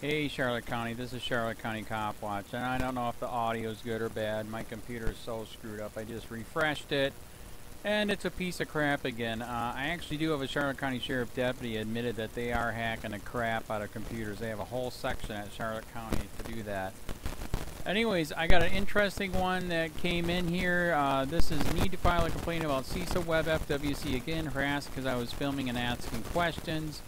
Hey Charlotte County, this is Charlotte County COPWATCH, and I don't know if the audio is good or bad. My computer is so screwed up. I just refreshed it, and it's a piece of crap again. I actually do have a Charlotte County Sheriff Deputy admitted that they are hacking the crap out of computers. They have a whole section at Charlotte County to do that. Anyways, I got an interesting one that came in here. This is need to file a complaint about CISA Web FWC again, harassed because I was filming and asking questions.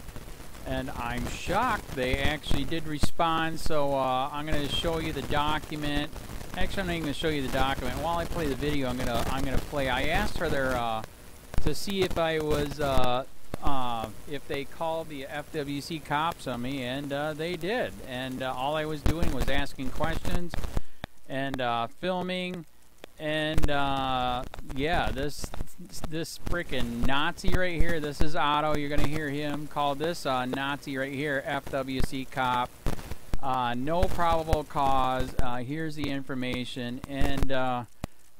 And I'm shocked they actually did respond, so I'm going to show you the document. Actually, I'm not even going to show you the document. While I play the video, I'm gonna play. I asked her there to see if I was if they called the FWC cops on me, and they did. And all I was doing was asking questions and filming. And yeah, this freaking Nazi right here, this is Otto. You're gonna hear him call this Nazi right here, FWC cop. No probable cause. Here's the information, and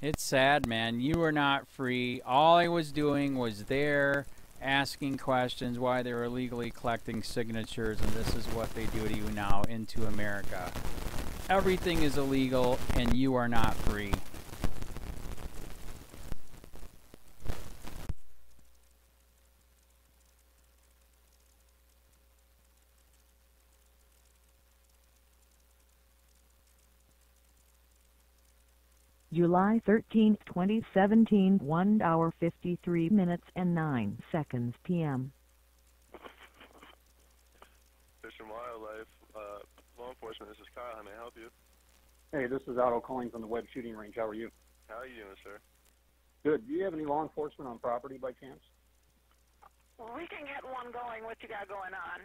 it's sad, man. You are not free. All I was doing was there asking questions why they were illegally collecting signatures, and this is what they do to you now into America. Everything is illegal, and you are not free. July 13, 2017, 1 hour 53 minutes and 9 seconds p.m. Fish and Wildlife, law enforcement, this is Kyle. How may I help you? Hey, this is Otto calling from the Webb Shooting Range. How are you? How are you doing, sir? Good. Do you have any law enforcement on property by chance? We can get one going. What you got going on?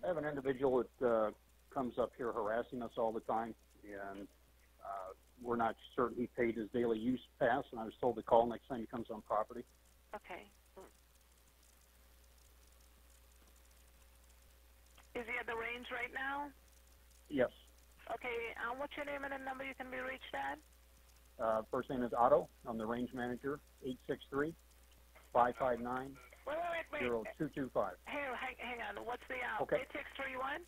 I have an individual that comes up here harassing us all the time, and we're not certain he paid his daily use pass, and I was told to call next time he comes on property. Okay. Is he at the range right now? Yes. Okay, what's your name and the number you can be reached at? First name is Otto. I'm the range manager, 863-559-0225. Wait. Hang on. What's the Okay. 8631?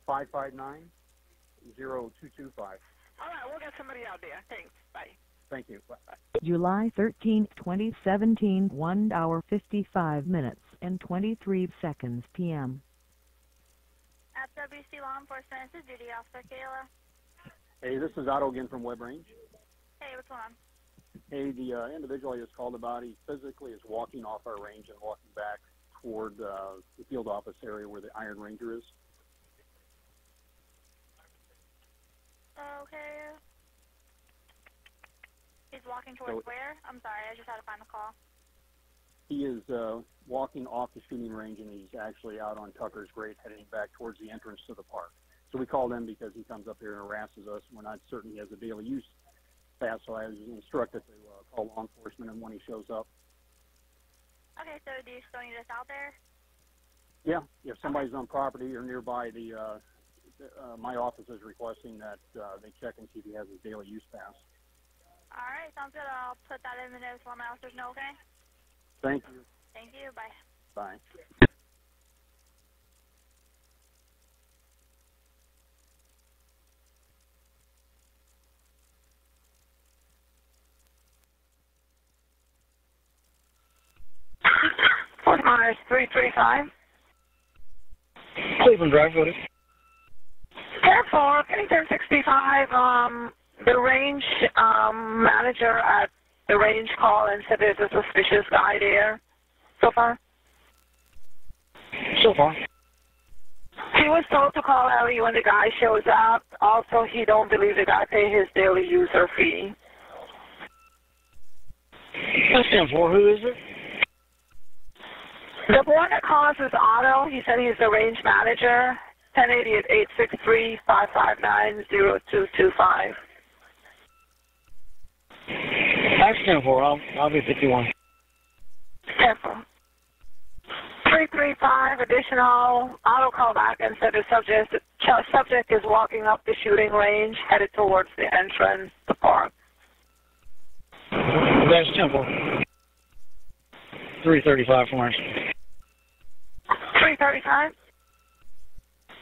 863-559-0225. All right, we'll get somebody out there. Thanks. Bye. Thank you. Bye. July 13, 2017, 1 hour 55 minutes and 23 seconds p.m. FWC Law Enforcement, this is Duty Officer Kayla. Hey, this is Otto again from Webb Range. Hey, what's going on? Hey, the individual I just called about, he physically is walking off our range and walking back toward the field office area where the Iron Ranger is. Okay. He's walking towards where? I'm sorry, I just had to find the call. He is walking off the shooting range, and he's actually out on Tucker's Grade heading back towards the entrance to the park. So we called him because he comes up here and harasses us. We're not certain he has a daily use pass, so I was instructed to call law enforcement and when he shows up. Okay, so do you still need us out there? Yeah, if somebody's on property or nearby, my office is requesting that they check and see if he has his daily use pass. All right, sounds good. I'll put that in the notes so my officers know, okay? Thank you. Thank you. Bye. Bye. Fort Myers 335. Cleveland Drive, what is it? Careful, 1065. The range manager at the range called and said there's a suspicious guy there. So far? So far. He was told to call Ellie when the guy shows up. Also, he don't believe the guy pay his daily user fee. That's 10-4. Who is it? The boy that calls is Otto. He said he's the range manager. 1080 at 863-559-0225. That's 10-4. I'll be 51. Careful. 335 additional. Otto called back and said the subject is walking up the shooting range, headed towards the entrance, the park. That's 10-4. 335 from ours. 335?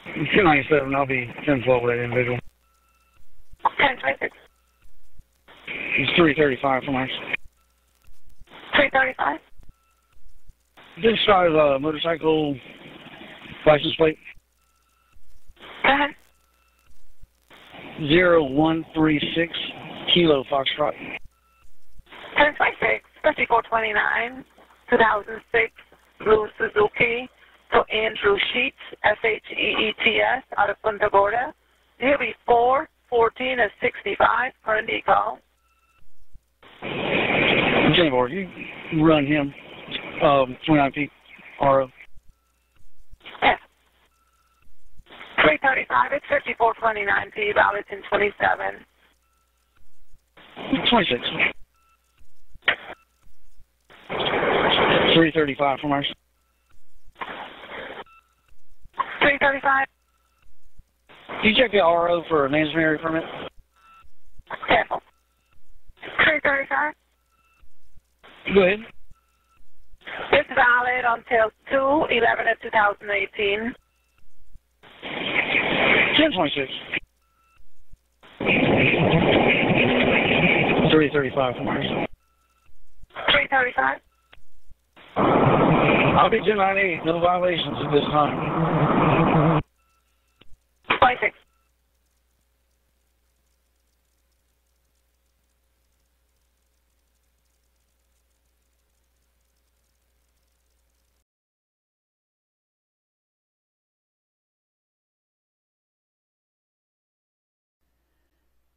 297, I'll be 10-12 with that individual. 1026. It's 335 from us. 335. This side of a motorcycle license plate. Go ahead. 0136 Kilo Foxtrot. 1026. 5429. 2006. Blue Suzuki. So Andrew Sheets, SHEETS, out of Punta Gorda. He'll be 414 and 65 per Indico. Jennifer, you run him 29 feet RO. Yes. 335, it's 5429P, valid in 27. 26. 335 from ours. 335. Can you check the RO for a Nansbury permit? Careful. 335. Go ahead. It's valid until 2/11 of 2018. 1026. 335 from ours. 335. I'll be 298. No violations at this time. 26.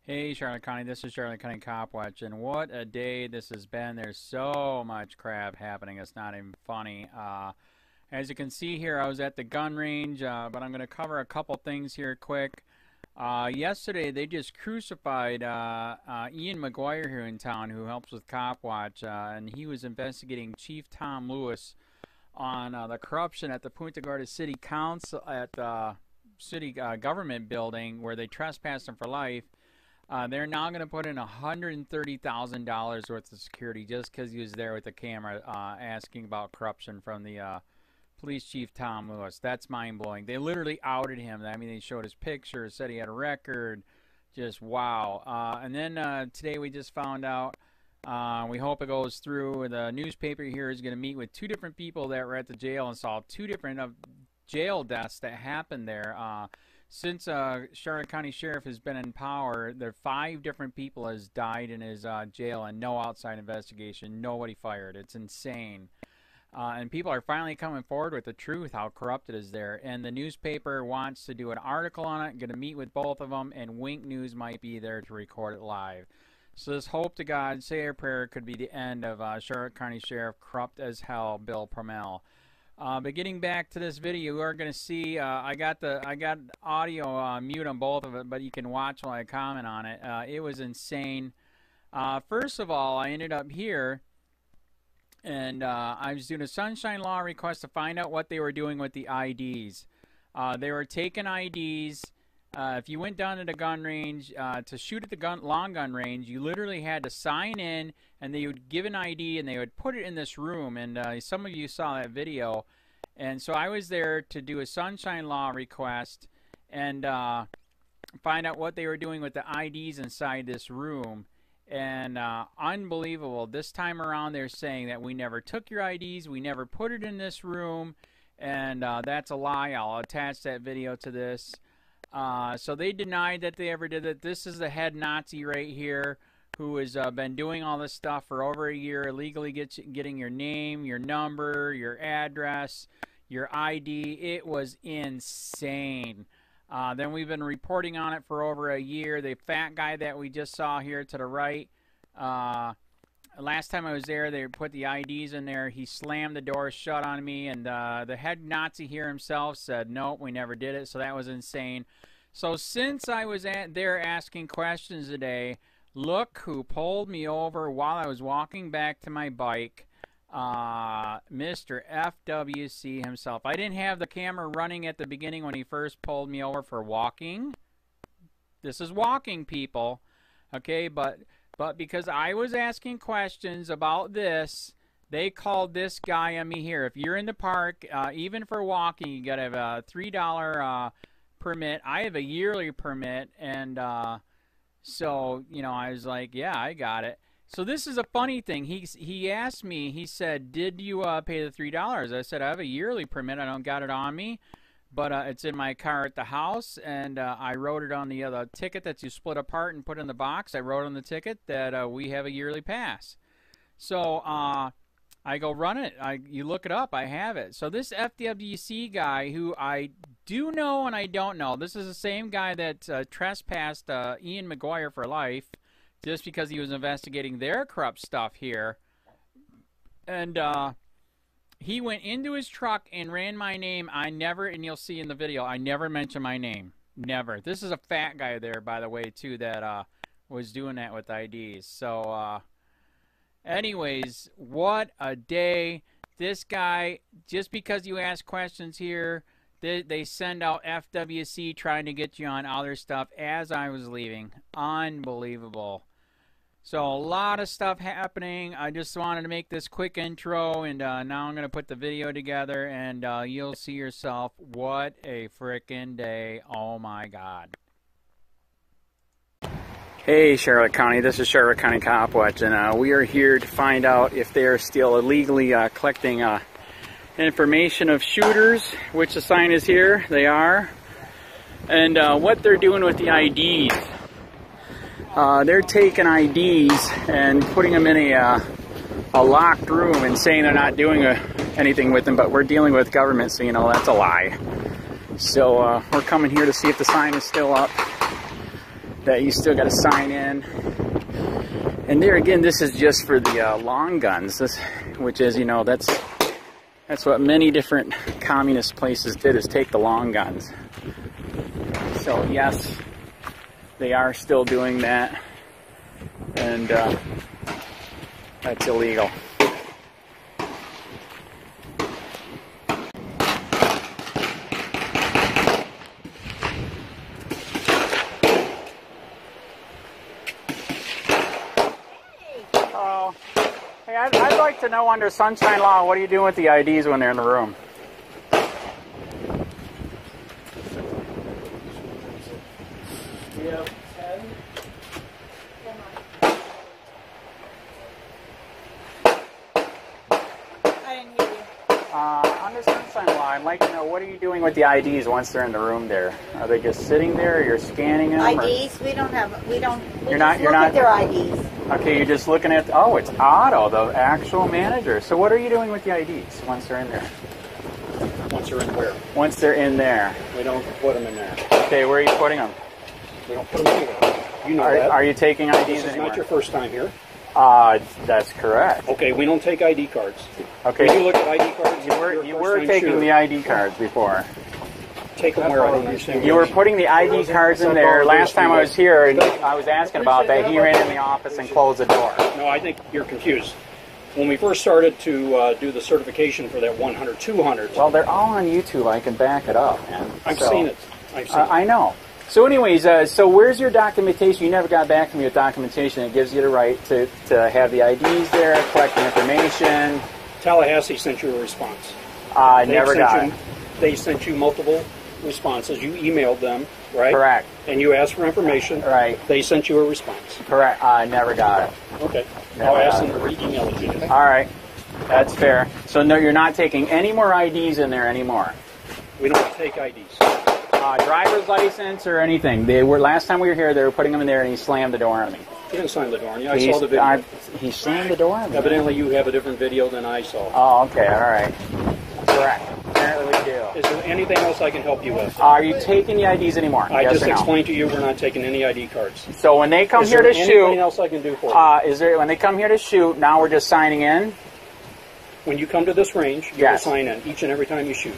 Hey Charlotte County, this is Charlotte County COPWATCH, and what a day this has been. There's so much crap happening, it's not even funny. As you can see here, I was at the gun range, but I'm going to cover a couple things here quick. Yesterday, they just crucified Ian McGuire here in town, who helps with COPWATCH, and he was investigating Chief Tom Lewis on the corruption at the Punta Gorda City Council, at the city government building, where they trespassed him for life. They're now going to put in $130,000 worth of security just because he was there with the camera asking about corruption from the police chief Tom Lewis. That's mind-blowing. They literally outed him. I mean, they showed his picture, said he had a record. Just wow. And then today we just found out, we hope it goes through, the newspaper here is going to meet with two different people that were at the jail and saw two different jail deaths that happened there. Since Charlotte County Sheriff has been in power, there 5 different people has died in his jail and no outside investigation, nobody fired. It's insane. And people are finally coming forward with the truth, how corrupt it is there. And the newspaper wants to do an article on it, going to meet with both of them, and Wink News might be there to record it live. So this hope to God, say a prayer, could be the end of Charlotte County Sheriff Corrupt as Hell, Bill PRUMMELL. But getting back to this video, we are going to see, I got audio mute on both of it, but you can watch while I comment on it. It was insane. First of all, I ended up here, and I was doing a sunshine law request to find out what they were doing with the IDs. They were taking IDs. If you went down to the gun range to shoot at the long gun range, you literally had to sign in, and they would give an ID, and they would put it in this room. And some of you saw that video. And so I was there to do a sunshine law request and find out what they were doing with the IDs inside this room. And unbelievable. This time around, they're saying that we never took your IDs, we never put it in this room, and that's a lie. I'll attach that video to this. So they denied that they ever did it. This is the head Nazi right here, who has been doing all this stuff for over a year, illegally getting your name, your number, your address, your ID. It was insane. Then we've been reporting on it for over a year. The fat guy that we just saw here to the right, last time I was there, they put the IDs in there. He slammed the door shut on me, and the head Nazi here himself said, nope, we never did it. So that was insane. So since I was there asking questions today, look who pulled me over while I was walking back to my bike. Mr. FWC himself. I didn't have the camera running at the beginning when he first pulled me over for walking. This is walking, people. Okay, but because I was asking questions about this, they called this guy on me here. If you're in the park, even for walking, you got to have a $3 permit. I have a yearly permit, and so, you know, I was like, yeah, I got it. So this is a funny thing. He asked me, he said, did you pay the $3? I said, I have a yearly permit. I don't got it on me, but it's in my car at the house, and I wrote it on the other ticket that you split apart and put in the box. I wrote on the ticket that we have a yearly pass. So I go run it. You look it up. I have it. So this FWC guy, who I do know and I don't know, this is the same guy that trespassed Ian McGuire for life, just because he was investigating their corrupt stuff here. And he went into his truck and ran my name. I never, and you'll see in the video, I never mentioned my name. Never. This is a fat guy there, by the way, too, that was doing that with IDs. So, anyways, what a day. This guy, just because you ask questions here, they send out FWC trying to get you on other stuff as I was leaving. Unbelievable. So a lot of stuff happening. I just wanted to make this quick intro, and now I'm going to put the video together, and you'll see yourself. What a frickin' day. Oh my God. Hey Charlotte County, this is Charlotte County COPWATCH, and we are here to find out if they are still illegally collecting information of shooters, which the sign is here. They are. And what they're doing with the IDs. They're taking IDs and putting them in a locked room and saying they're not doing anything with them, but we're dealing with government, so you know that's a lie. So we're coming here to see if the sign is still up, that you still got to sign in. And there again, this is just for the long guns, which is, you know, that's what many different communist places did, is take the long guns. So yes, they are still doing that, and that's illegal. Hey, I'd like to know, under Sunshine Law, what are you doing with the IDs when they're in the room? Under Sunshine Law, I'd like to know, what are you doing with the IDs once they're in the room there? Are they just sitting there, or you're scanning them? IDs? We don't have, we don't, you're not at their IDs. Okay, you're just looking at, oh, it's Otto, the actual manager. So what are you doing with the IDs once they're in there? Once they're in where? Once they're in there. We don't put them in there. Okay, where are you putting them? We don't put them anywhere. You know that. Are you taking IDs This is anymore? not your first time here. That's correct. Okay, we don't take ID cards. Okay. When you look at ID cards, you were taking the ID cards before. Take them where? I don't understand. You were putting the ID cards in there. Last time I was here, and I was asking about that, he ran in the office and closed the door. No, I think you're confused. When we first started to do the certification for that 100, 200. Well, they're all on YouTube. I can back it up, man. I've seen it. I know. So anyways, so where's your documentation? You never got back to me with documentation that gives you the right to have the IDs there, collect the information. Tallahassee sent you a response. Never got it. They sent you multiple responses. You emailed them, right? Correct. And you asked for information. Right. They sent you a response. Correct. Never got it. Okay. I'll ask them to re-email it to you. All right. That's fair. So no, you're not taking any more IDs in there anymore. We don't take IDs. Driver's license or anything. They were, last time we were here, they were putting them in there, and he slammed the door on me. He didn't slam the door on you. I saw the video. He slammed the door on me. Evidently, you have a different video than I saw. Oh, okay. All right. Correct. Apparently we do. Is there anything else I can help you with? Are you taking the IDs anymore? I just explained to you we're not taking any ID cards. So when they come here to shoot... Is there anything else I can do for you? When they come here to shoot, now we're just signing in? When you come to this range, you will sign in each and every time you shoot.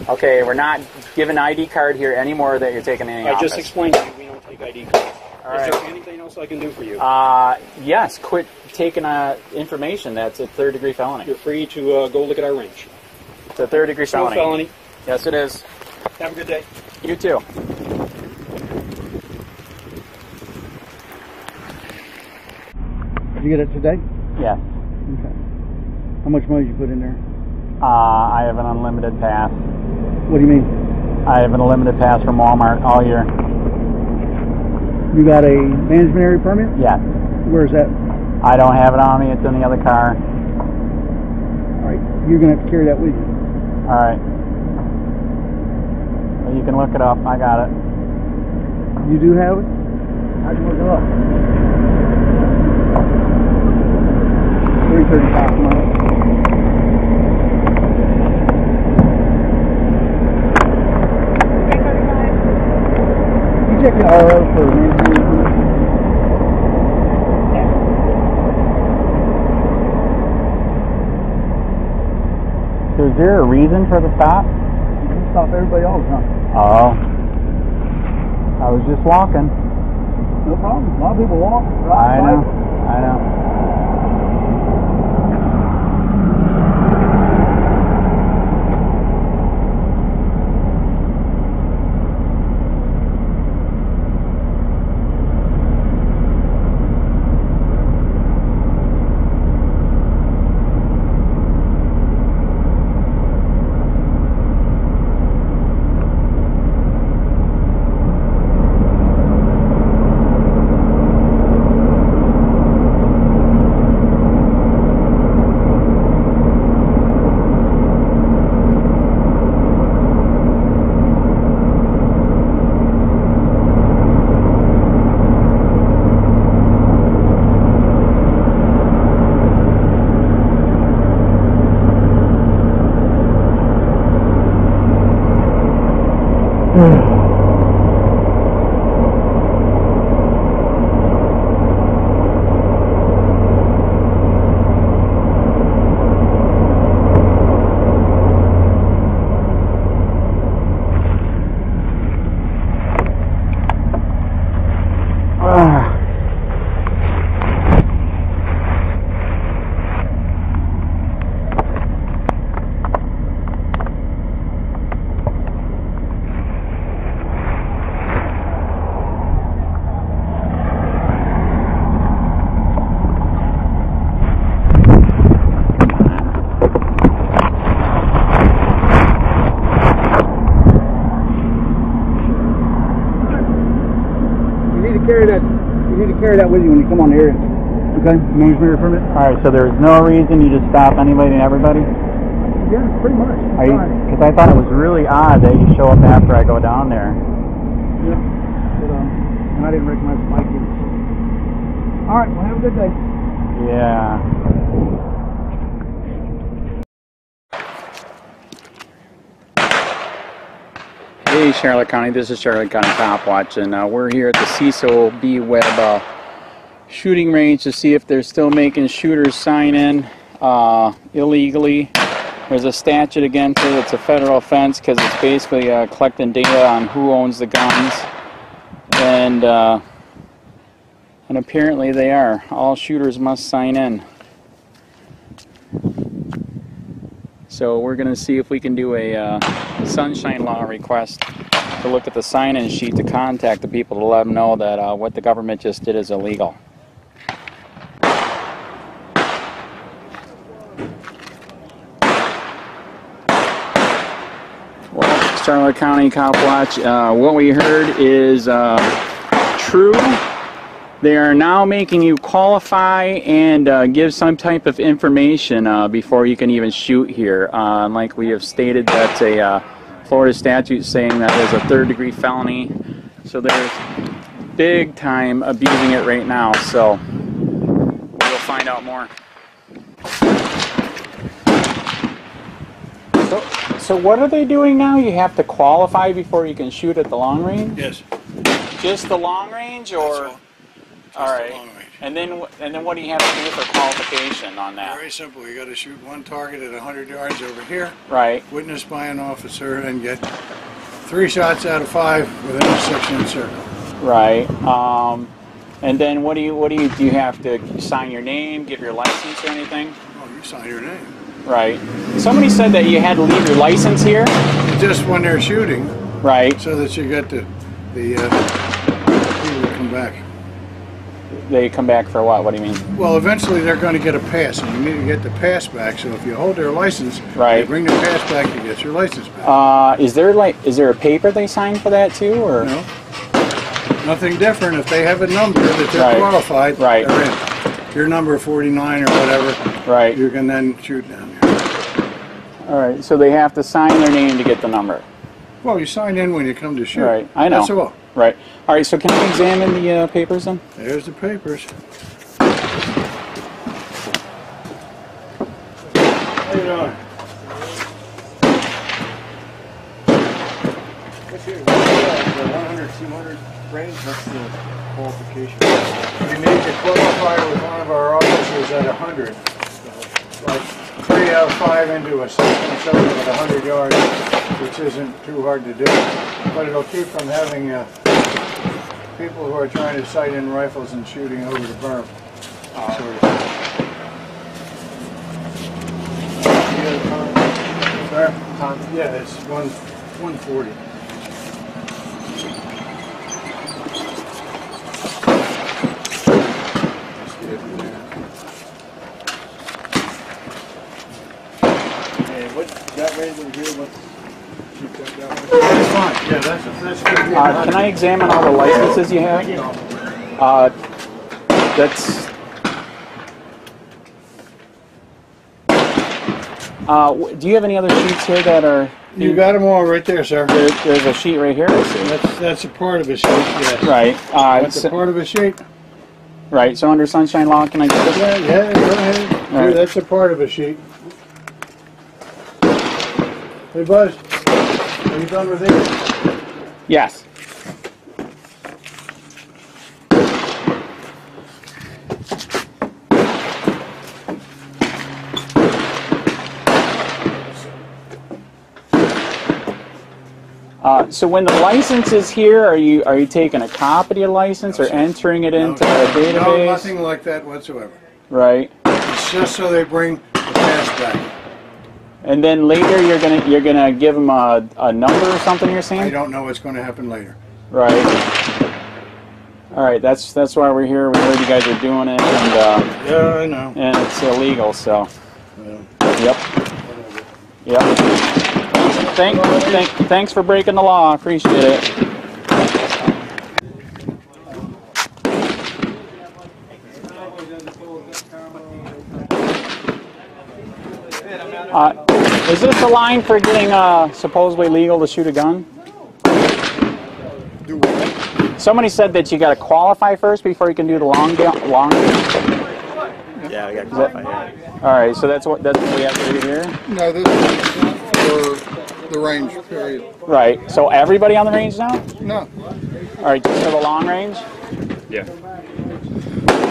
Okay, we're not giving an ID card here anymore that you're taking any office. I just explained to you we don't take ID cards. All Is there anything else I can do for you? Yes, quit taking information. That's a third-degree felony. You're free to go look at our range. It's a third-degree felony. Felony. Yes, it is. Have a good day. You too. Did you get it today? Yeah. Okay. How much money did you put in there? I have an unlimited pass. What do you mean? I have a limited pass from Walmart all year. You got a management area permit? Yes. Where's that? I don't have it on me. It's in the other car. All right. You're going to have to carry that with you. All right. Well, you can look it up. I got it. You do have it? I can look it up. 335 miles. You check the RO for management. So is there a reason for the stop? You stop everybody all the time. Oh. I was just walking. No problem. A lot of people walk. I know. I know. Carry that with you when you come on the area. Okay? Management area permit? Alright, so there's no reason you just stop anybody and everybody? Yeah, pretty much. Because I thought it was really odd that you show up after I go down there. Yeah. But, and I didn't recognize the bike either. Alright, well, have a good day. Yeah. Hey Charlotte County, this is Charlotte County Cop Watch, and we're here at the Cecil B. Webb shooting range to see if they're still making shooters sign in illegally. There's a statute against it. It's a federal offense because it's basically collecting data on who owns the guns, and apparently they are. All shooters must sign in. So we're going to see if we can do a sunshine law request to look at the sign-in sheet to contact the people to let them know that what the government just did is illegal. Well, Charlotte County Cop Watch, what we heard is true. They are now making you qualify and give some type of information before you can even shoot here. Like we have stated, that's a Florida statute saying that is a third-degree felony. So there's big time abusing it right now. So we'll find out more. So what are they doing now? You have to qualify before you can shoot at the long range? Yes. Just the long range, or? All right. And then what do you have to do for qualification on that? Very simple. You got to shoot one target at 100 yards over here. Right. Witnessed by an officer, and get 3 shots out of 5 within a 6-inch circle. Right. And then what do you have to sign your name, give your license or anything? Oh, you sign your name. Right. Somebody said that you had to leave your license here. Just when they're shooting. Right. So that you get the people to come back. they come back for what? What do you mean? Well, eventually they're going to get a pass, and you need to get the pass back. So if you hold their license, right, they bring the pass back, you get your license back. Is there a paper they sign for that too, or no? Nothing different. If they have a number that they're qualified, right, they're in. Your number 49 or whatever, right, you can then shoot down there. All right. So they have to sign their name to get the number. Well, you sign in when you come to shoot. Right. I know. That's all. Right. All right. So can I examine the papers then? There's the papers. How you doing? What's your 100, 200 range? What's the qualification? You need to qualify with one of our officers at 100. Like 3 out of 5 into a 6.7 at 100 yards, which isn't too hard to do. But it'll keep from having people who are trying to sight in rifles and shooting over the berm. Sort of. Sorry? Yeah, it's 140. That range over here, what's that's fine. Yeah, that's good. Can I examine all the licenses you have? That's. Do you have any other sheets here that are? You got them all right there, sir. There's a sheet right here. That's a part of a sheet. Yes. Right. That's a part of a sheet. Right. So under sunshine law, can I get this? Yeah, go ahead. Right. That's a part of a sheet. Hey, Buzz, are you done with these? Yes. So when the license is here, are you taking a copy of your license or entering it into the database? No, nothing like that whatsoever. Right. It's just so they bring the pass back. And then later you're gonna give them a number or something. You're saying? I don't know what's going to happen later. Right. All right. That's why we're here. We heard you guys are doing it, and yeah, I know. And it's illegal. So. Yeah. Yep. Thanks for breaking the law. Appreciate it. Is this the line for getting supposedly legal to shoot a gun? Do what? Somebody said that you got to qualify first before you can do the long. Yeah, I got to qualify. Yeah. All right, so that's what we have to do here. No, this is for the range period. Right. So everybody on the range now? No. All right, just for the long range. Yeah.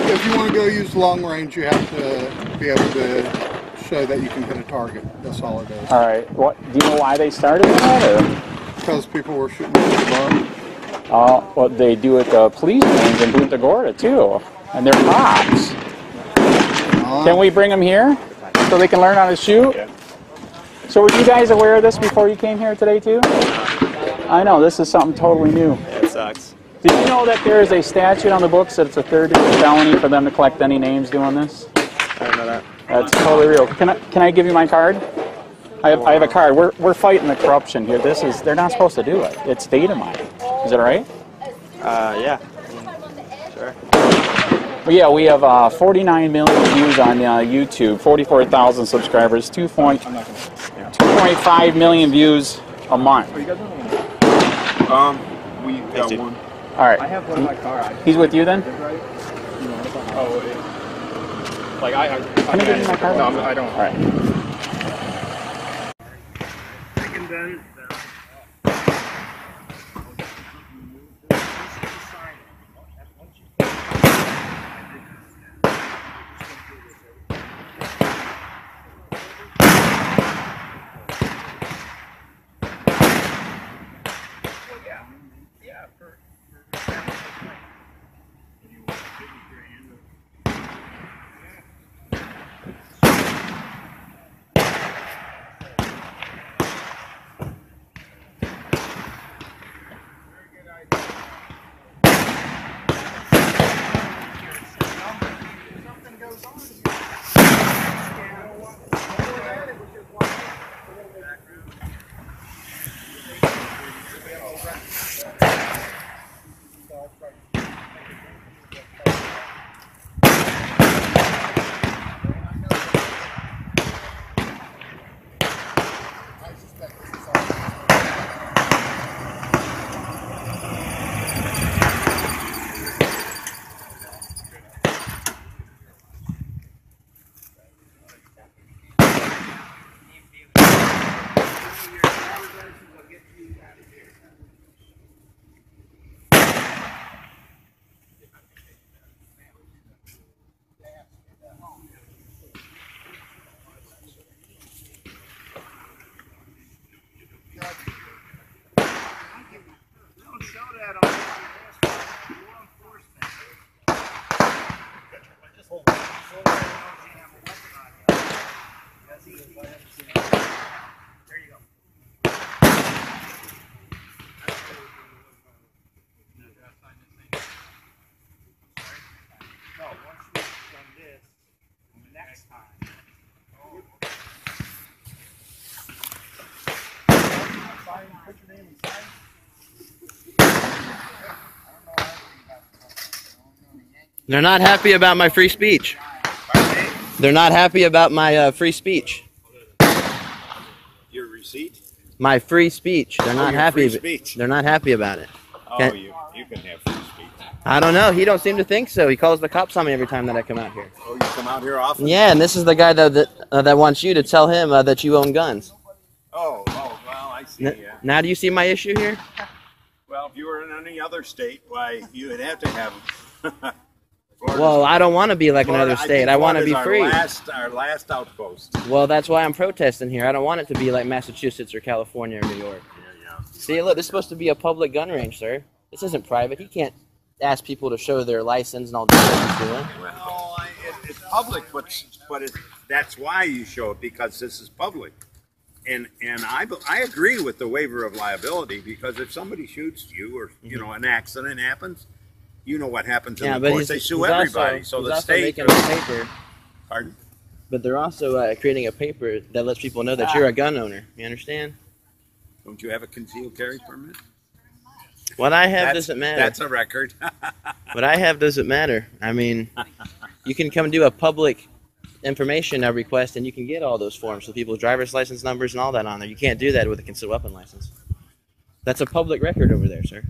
If you want to go use long range, you have to be able to show that you can hit a target. That's all it is. All right. What do you know why they started that? Or? Because people were shooting at the bar. Oh, well, they do at the police range in Punta Gorda too, and they're cops. Can we bring them here so they can learn how to shoot? Yeah. So were you guys aware of this before you came here today too? I know, this is something totally new. Yeah, it sucks. Did you know that there is a statute on the books that it's a third-degree felony for them to collect any names doing this? I didn't know that. That's totally real. Can I give you my card? I have a card. We're fighting the corruption here. They're not supposed to do it. It's data mining. Is that right? Yeah. Sure. Well, yeah, we have 49 million views on YouTube, 44,000 subscribers, 2.5 million views a month. We got one. All right. I have one in my car. He's with you then? Oh, like I Can you give me my card? No, I don't. All right. next time. They're not happy about my free speech. They're not happy about my free speech. Your receipt? My free speech. They're not happy. Free speech. They're not happy about it. Oh, you can have free speech. I don't know. He don't seem to think so. He calls the cops on me every time that I come out here. Oh, you come out here often? Yeah, and this is the guy that wants you to tell him that you own guns. Oh, well, I see. Yeah. Now, do you see my issue here? Well, if you were in any other state, why you would have to have. Well, I don't want to be like another state. I want to be free. Our last outpost. Well, that's why I'm protesting here. I don't want it to be like Massachusetts or California or New York. Yeah. See, look, this is supposed to be a public gun range, sir. This isn't private. He can't ask people to show their license and all that he's doing. Well, it's public, but that's why you show it, because this is public. And I agree with the waiver of liability, because if somebody shoots you or an accident happens, you know what happens in the courts. They sue everybody. So the state making a paper. Pardon? But they're also creating a paper that lets people know that you're a gun owner. You understand? Don't you have a concealed carry permit? What I have doesn't matter. That's a record. What I have doesn't matter. I mean, you can come do a public information request and you can get all those forms with people's driver's license numbers and all that on there. You can't do that with a concealed weapon license. That's a public record over there, sir.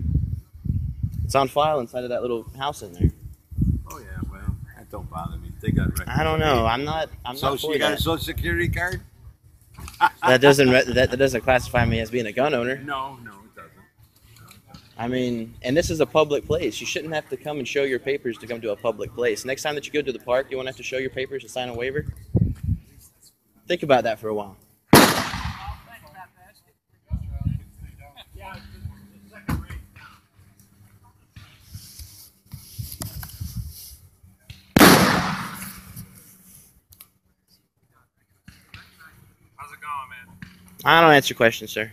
It's on file inside of that little house in there. Oh yeah, well, that don't bother me. They got records. I don't know. I'm not for you got that. a social security card? That doesn't classify me as being a gun owner. No, it doesn't. I mean, and this is a public place. You shouldn't have to come and show your papers to come to a public place. Next time that you go to the park, you won't have to show your papers and sign a waiver. Think about that for a while. How's it going, man? I don't answer questions, sir.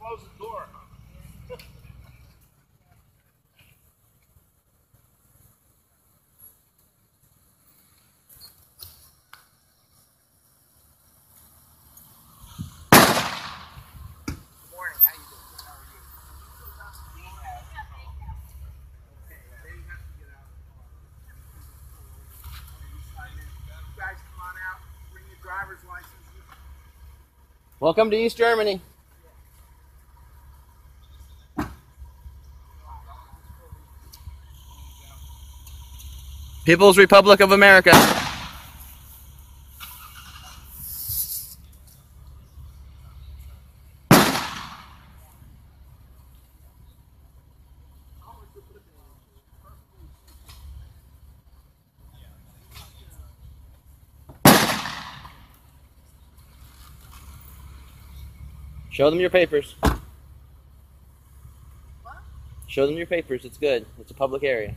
Close the door. Welcome to East Germany. People's Republic of America. Show them your papers. Show them your papers. It's good. It's a public area.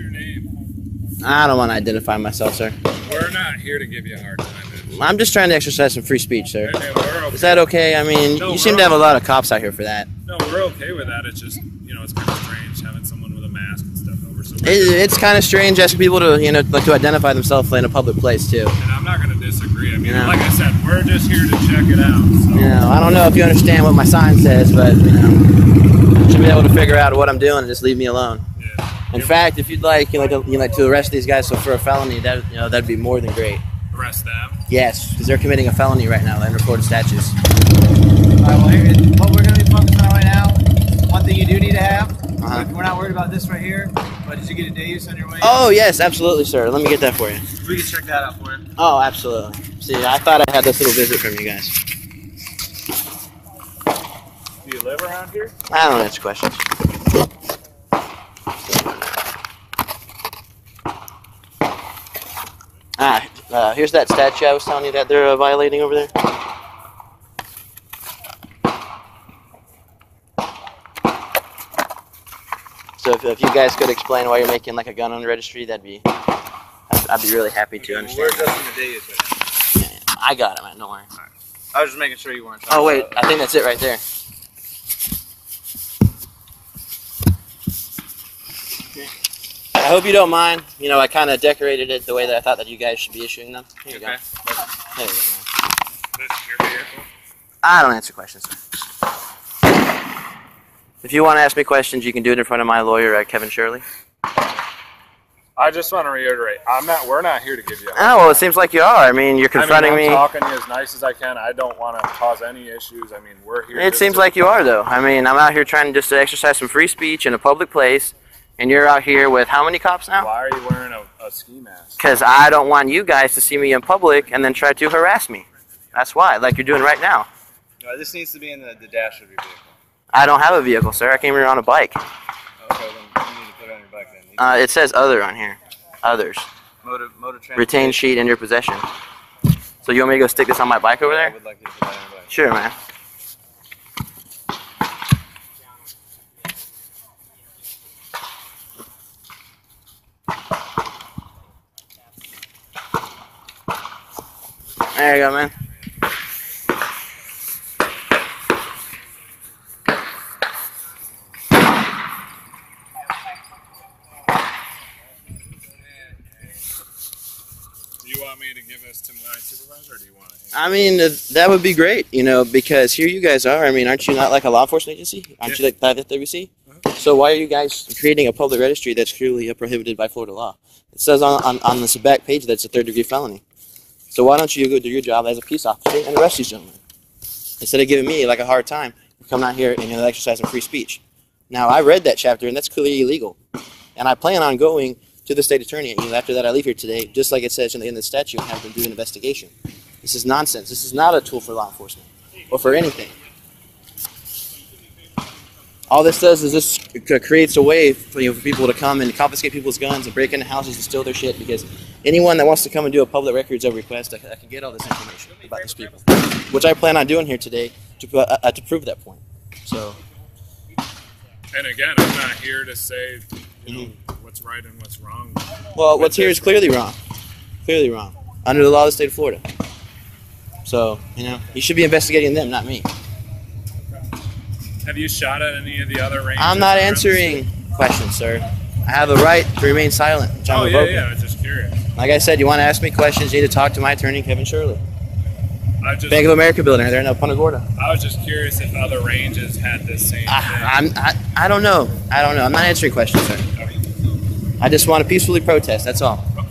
your name? I don't want to identify myself, sir. We're not here to give you a hard time. I'm just trying to exercise some free speech, sir. And we're okay. Is that okay? I mean, No, you seem to have a lot of cops out here for that. No, we're okay with that. It's just, you know, it's kind of strange having someone with a mask and stuff over. So It's kind of strange asking people to, you know, like to identify themselves in a public place too. and I'm not going to disagree. I mean, Yeah. like I said, we're just here to check it out. So. You know, I don't know if you understand what my sign says, but you know, you should be able to figure out what I'm doing and just leave me alone. Yeah. In fact, if you'd like, to arrest these guys for a felony, that'd be more than great. Arrest them. Yes, because they're committing a felony right now under Florida statutes. All right, well, here is what we're going to be focusing on right now. One thing you do need to have, we're not worried about this right here, but did you get a day use on your way? Oh, yes, absolutely, sir. Let me get that for you. We can check that out for you. Oh, absolutely. See, I thought I had this little visit from you guys. Do you live around here? I don't answer questions. Here's that statue I was telling you that they're violating over there. So if you guys could explain why you're making like a gun on the registry, I'd be really happy to understand. We're adjusting the day use right now. I got it, man. Don't worry. Right. I was just making sure you weren't. Oh wait, I think that's it right there. I hope you don't mind. You know, I kind of decorated it the way that I thought that you guys should be issuing them. Here you go. There you go, man. This is your vehicle? I don't answer questions. If you want to ask me questions, you can do it in front of my lawyer, Kevin Shirley. I just want to reiterate, we're not here to give you a Oh, well, it seems like you are. I mean, you're confronting me. I'm talking to you as nice as I can. I don't want to cause any issues. I mean, we're here. It seems like you are, though. I mean, I'm out here trying just to exercise some free speech in a public place, and you're out here with how many cops now? Why are you wearing a ski mask? Because I don't want you guys to see me in public and then try to harass me. That's why, like you're doing right now. This needs to be in the dash of your vehicle. I don't have a vehicle, sir. I came here on a bike. Okay, then you need to put it on your bike then. It says other on here. Others. Motor transportation. Retain sheet in your possession. So you want me to go stick this on my bike over there? I would like you to put that on your bike. Sure, man. There you go, man. Do you want me to give this to my supervisor, or do you want to? I mean, that would be great, you know, because here you guys are. I mean, aren't you not like a law enforcement agency? Aren't you like the FWC? So why are you guys creating a public registry that's clearly prohibited by Florida law? It says on this back page that's a third-degree felony. So why don't you go do your job as a peace officer and arrest these gentlemen? Instead of giving me like a hard time, come out here and exercise some free speech. Now, I read that chapter, and that's clearly illegal. And I plan on going to the state attorney after that I leave here today, just like it says in the statute, and have them do an investigation. This is nonsense. This is not a tool for law enforcement or for anything. All this does is this creates a way for people to come and confiscate people's guns and break into houses and steal their shit, because anyone that wants to come and do a public records of request, I can get all this information about these people, which I plan on doing here today to prove that point. So. And again, I'm not here to say what's right and what's wrong. Well, what's here is clearly wrong. Clearly wrong. Under the law of the state of Florida. So, you should be investigating them, not me. Have you shot at any of the other ranges? I'm not answering questions, sir. I have a right to remain silent, which I'm revoking. Yeah, I was just curious. Like I said, you want to ask me questions, you need to talk to my attorney, Kevin Shirley. Bank of America building, they're in Punta Gorda. I was just curious if other ranges had this same thing. I don't know. I'm not answering questions, sir. Okay. I just want to peacefully protest, that's all. Okay.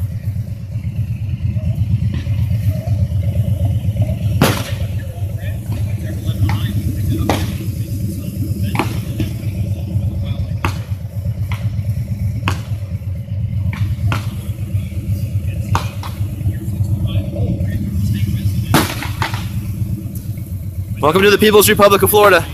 Welcome to the People's Republic of Florida.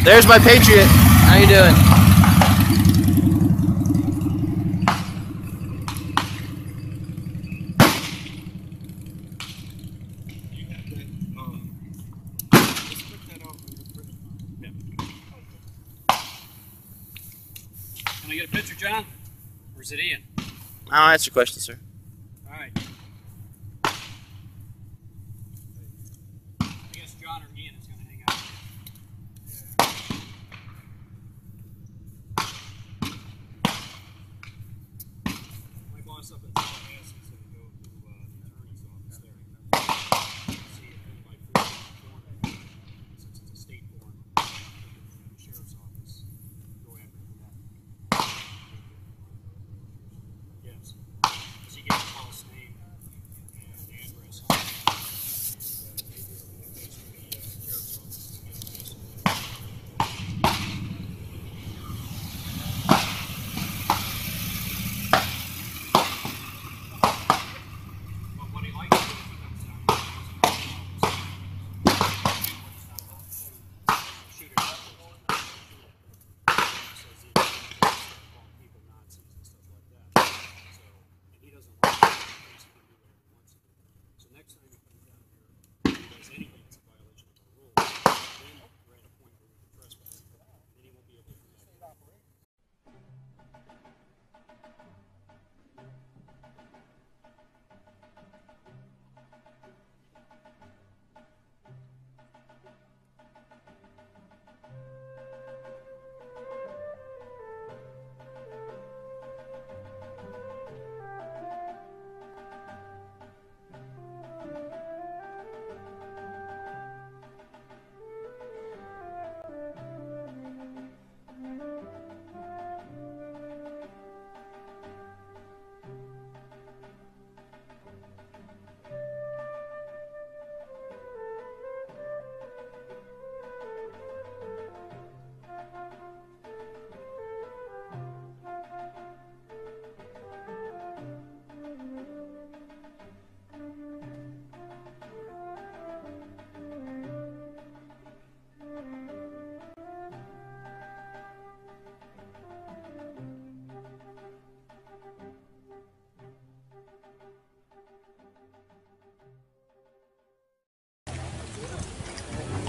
There's my Patriot. How you doing? a picture, John? Or is it Ian? I'll answer your question, sir. All right. I guess John or Ian is going to hang out. My boss up at Tallahassee is going to go to the attorney's office there. See if anybody feels informed, since it's a state form. The sheriff's office. Go after that. Yes. Does he get a false name and address on it? But what he likes to do if he comes down here is shoot it up. Says he calling people Nazis and stuff like that. So, and he doesn't like it. He can do whatever he wants to do. So next time he comes down here, if he does anything that's a violation of our rules, then we're at a point where we can trespass. Then he won't be able to do that.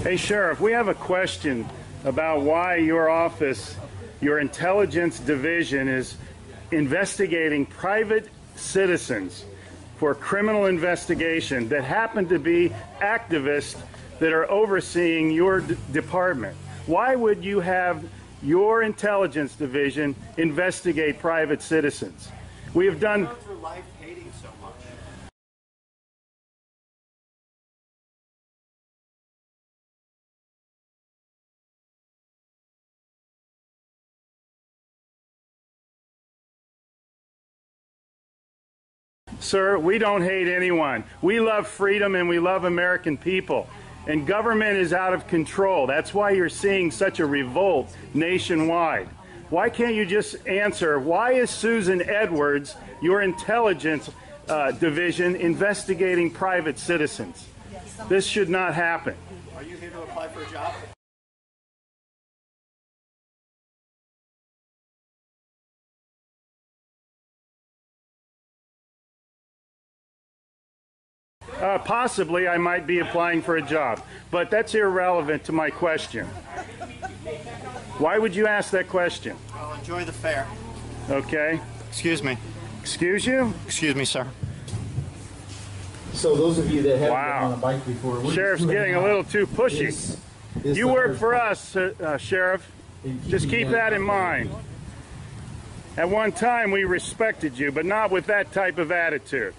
Hey Sheriff, we have a question about why your office, your intelligence division, is investigating private citizens for criminal investigation that happen to be activists that are overseeing your department. Why would you have your intelligence division investigate private citizens? We have done... for life hating so much. Sir, we don't hate anyone. We love freedom and we love American people. And government is out of control. That's why you're seeing such a revolt nationwide. Why can't you just answer, why is Susan Edwards, your intelligence division, investigating private citizens? This should not happen. Are you here to apply for a job? Possibly I might be applying for a job, but that's irrelevant to my question. Why would you ask that question? Well, enjoy the fair. Okay. Excuse me. Excuse you? Excuse me, sir. So those of you that haven't been on a bike before, Sheriff's getting a little too pushy. You work for us, Sheriff. Just keep that in mind. At one time we respected you, but not with that type of attitude.